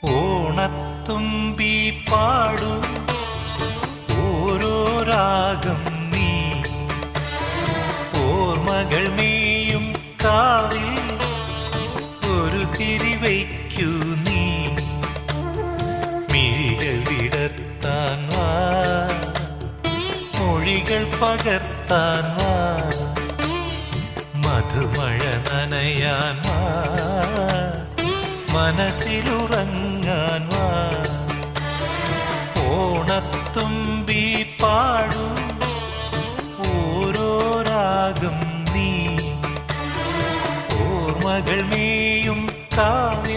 ഓണത്തുമ്പി പാടൂ ഓരോ രാഗം നീ ഓർമ്മകൾ മേയും കാവിൽ ഒരു തിരിവയ്ക്കൂ നീ മിഴികൾ വിടർത്താൻ വാ മൊഴികൾ പകർത്താൻ വാ മധുമഴ നനയാൻ വാ മനസ്സിലുറങ്ങാൻ വാ ഓണത്തുമ്പി പാടൂ ഓരോ രാഗം നീ ഓർമ്മകൾ മേയും കാവിൽ